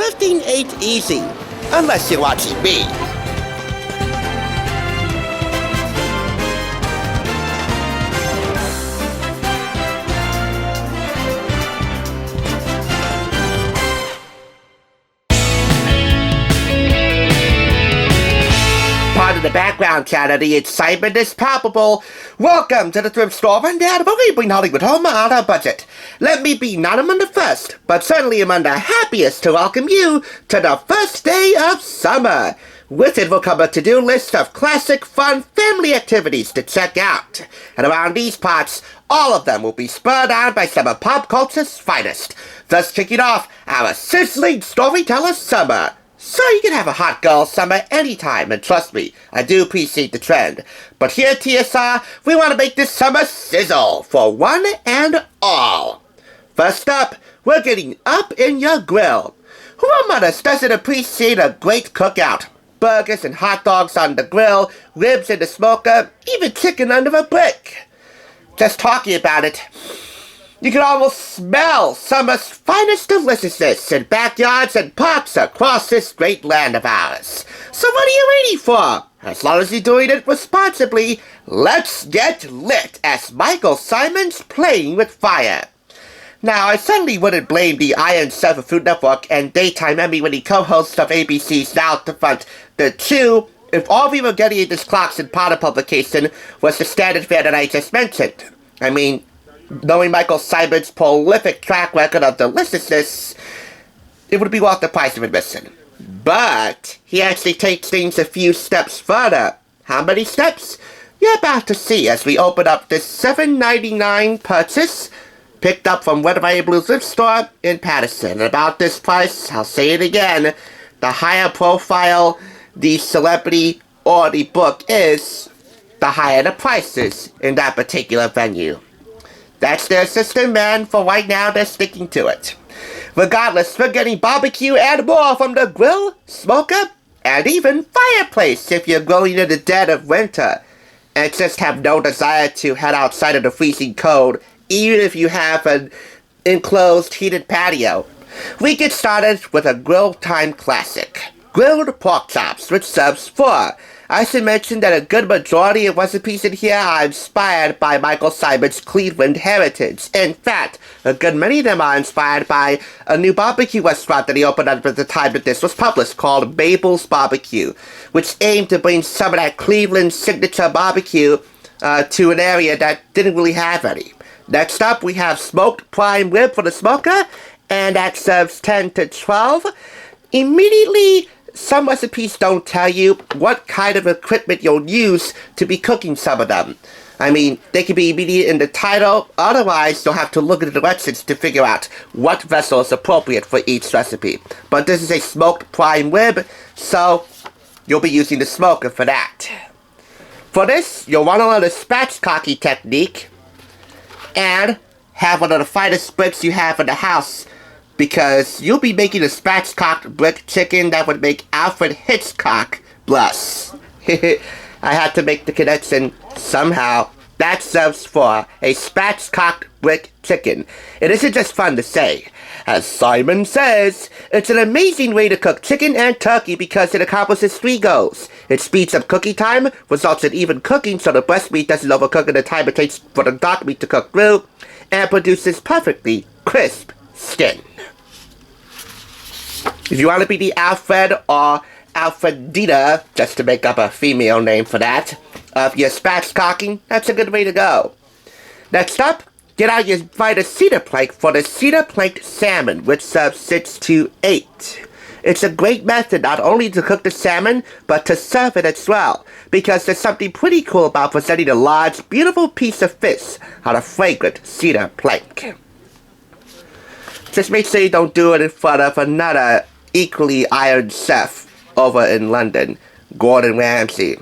thrifting ain't easy, unless you're watching me. Pardon the background chatter, the excitement is palpable. Welcome to the thrift store rundown where we bring Hollywood home on a budget. Let me be not among the first, but certainly among the happiest to welcome you to the first day of summer. With it will come a to-do list of classic, fun family activities to check out. And around these parts, all of them will be spurred on by some of pop culture's finest, thus kicking off our Sizzling Storyteller Summer. So you can have a hot girl summer anytime, and trust me, I do appreciate the trend. But here at TSR, we want to make this summer sizzle for one and all. First up, we're getting up in your grill. Who among us doesn't appreciate a great cookout? Burgers and hot dogs on the grill, ribs in the smoker, even chicken under a brick. Just talking about it, you can almost smell summer's finest deliciousness in backyards and parks across this great land of ours. So what are you waiting for? As long as you're doing it responsibly, let's get lit as Michael Symon's playing with fire. Now, I certainly wouldn't blame the Iron Chef of Food Network and daytime Emmy-winning co-host of ABC's Now to Front the two if all we were getting in this Clarkson Potter publication was the standard fare that I just mentioned. I mean, knowing Michael Symon's prolific track record of deliciousness, it would be worth the price of admission. But he actually takes things a few steps further. How many steps? You're about to see as we open up this $7.99 purchase picked up from Red Fire Blues thrift store in Patterson. And about this price, I'll say it again, the higher profile the celebrity or the book is, the higher the prices in that particular venue. That's their system, and for right now, they're sticking to it. Regardless, we're getting barbecue and more from the grill, smoker, and even fireplace if you're grilling in the dead of winter and just have no desire to head outside of the freezing cold, even if you have an enclosed heated patio. We get started with a grill time classic, grilled pork chops, which serves 4. I should mention that a good majority of recipes in here are inspired by Michael Symon's Cleveland heritage. In fact, a good many of them are inspired by a new barbecue restaurant that he opened up at the time that this was published called Mabel's Barbecue, which aimed to bring some of that Cleveland signature barbecue to an area that didn't really have any. Next up, we have smoked prime rib for the smoker, and that serves 10 to 12. Immediately, some recipes don't tell you what kind of equipment you'll use to be cooking some of them. I mean, they can be immediate in the title, otherwise you'll have to look at the directions to figure out what vessel is appropriate for each recipe. But this is a smoked prime rib, so you'll be using the smoker for that. For this, you'll want to learn the spatchcocking technique and have one of the finest bricks you have in the house, because you'll be making a spatchcocked brick chicken that would make Alfred Hitchcock blush. I had to make the connection somehow. That serves for a spatchcocked brick chicken. It isn't just fun to say. As Symon says, it's an amazing way to cook chicken and turkey because it accomplishes 3 goals. It speeds up cooking time, results in even cooking so the breast meat doesn't overcook in the time it takes for the dark meat to cook through, and produces perfectly crisp skin. If you want to be the Alfred or Alfredina, just to make up a female name for that, of your spatchcocking, that's a good way to go. Next up, get out your finest cedar plank for the cedar planked salmon, which serves 6 to 8. It's a great method not only to cook the salmon, but to serve it as well, because there's something pretty cool about presenting a large, beautiful piece of fish on a fragrant cedar plank. Just make sure you don't do it in front of another equally Iron Chef over in London, Gordon Ramsay.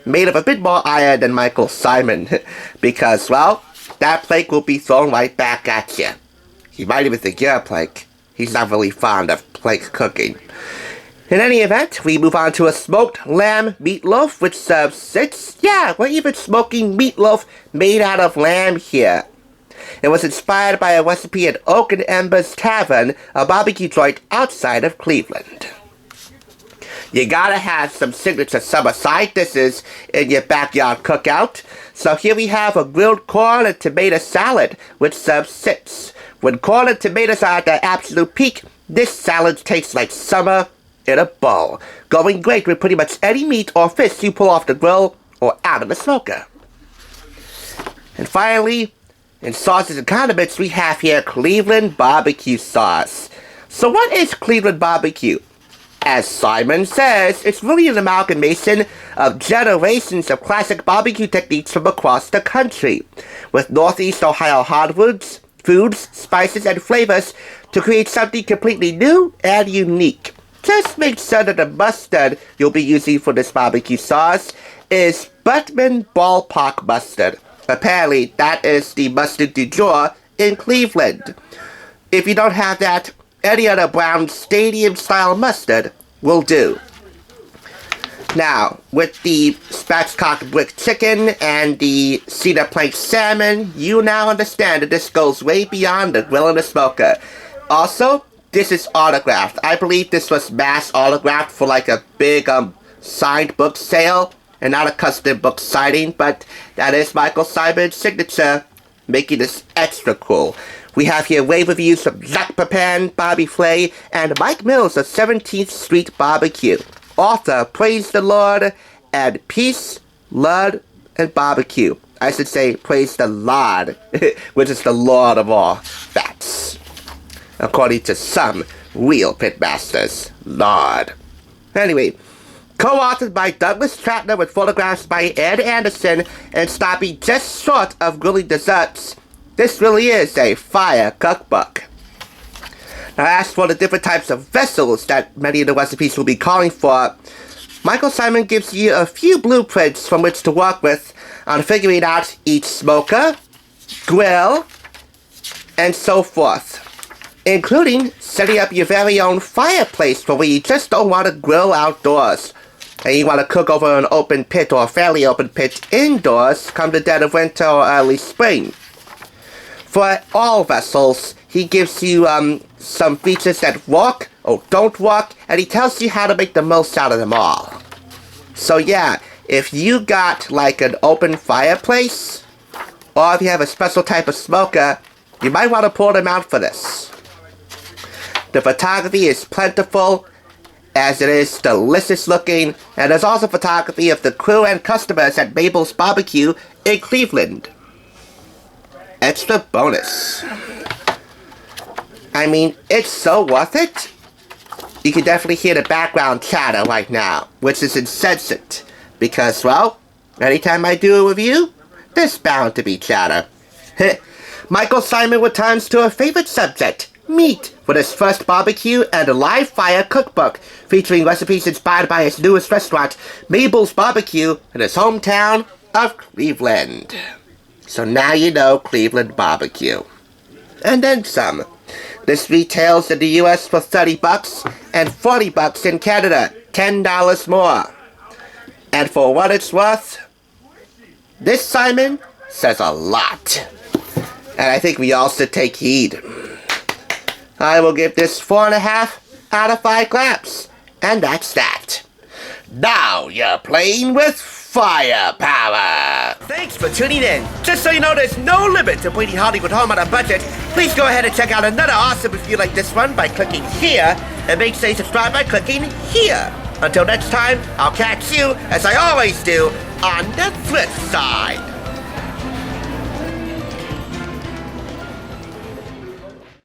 Made of a bit more iron than Michael Symon, because, well, that plank will be thrown right back at you. He might even think you're a plank. He's not really fond of plank cooking. In any event, we move on to a smoked lamb meatloaf, which serves 6. Yeah, we're even smoking meatloaf made out of lamb here. It was inspired by a recipe at Oak and Ember's Tavern, a barbecue joint outside of Cleveland. You gotta have some signature summer side dishes in your backyard cookout. So here we have a grilled corn and tomato salad, which serves 6. When corn and tomatoes are at their absolute peak, this salad tastes like summer in a bowl, going great with pretty much any meat or fish you pull off the grill or out of the smoker. And finally, in sauces and condiments, we have here Cleveland barbecue sauce. So what is Cleveland barbecue? As Symon says, it's really an amalgamation of generations of classic barbecue techniques from across the country, with Northeast Ohio hardwoods, foods, spices, and flavors to create something completely new and unique. Just make sure that the mustard you'll be using for this barbecue sauce is Buttman Ballpark mustard. Apparently, that is the mustard du jour in Cleveland. If you don't have that, any other brown stadium-style mustard will do. Now, with the spatchcock brick chicken and the cedar plank salmon, you now understand that this goes way beyond the grill and the smoker. Also, this is autographed. I believe this was mass autographed for like a big signed book sale, and not a custom book signing, but that is Michael Symon's signature, making this extra cool. We have here rave reviews from Zach Papan, Bobby Flay, and Mike Mills of 17th Street Barbecue. Author, praise the Lord, and peace, love, and barbecue. I should say, praise the Lord, which is the Lord of all fats. According to some real pitmasters, Lord. Anyway, co-authored by Douglas Trattner with photographs by Ed Anderson and stopping just short of grilling desserts, this really is a fire cookbook. Now, as for the different types of vessels that many of the recipes will be calling for, Michael Symon gives you a few blueprints from which to work with on figuring out each smoker, grill, and so forth, including setting up your very own fireplace for when you just don't want to grill outdoors and you want to cook over an open pit or a fairly open pit indoors come the dead of winter or early spring. For all vessels, he gives you some features that work or don't work, and he tells you how to make the most out of them all. So yeah, if you got like an open fireplace, or if you have a special type of smoker, you might want to pull them out for this. The photography is plentiful, as it is delicious looking, and there's also photography of the crew and customers at Mabel's Barbecue in Cleveland. Extra bonus. I mean, it's so worth it. You can definitely hear the background chatter right now, which is incessant, because, well, anytime I do a review, there's bound to be chatter. Michael Symon returns to a favorite subject, meat, with his first barbecue and a live fire cookbook, featuring recipes inspired by his newest restaurant, Mabel's Barbecue, in his hometown of Cleveland. So now you know Cleveland barbecue. And then some. This retails in the US for $30 and $40 in Canada, $10 more. And for what it's worth, this Symon says a lot. And I think we all should take heed. I will give this 4.5 out of 5 claps. And that's that. Now you're playing with firepower. Thanks for tuning in. Just so you know, there's no limit to bleeding Hollywood home on a budget. Please go ahead and check out another awesome review like this one by clicking here, and make sure you subscribe by clicking here. Until next time, I'll catch you, as I always do, on the flip side.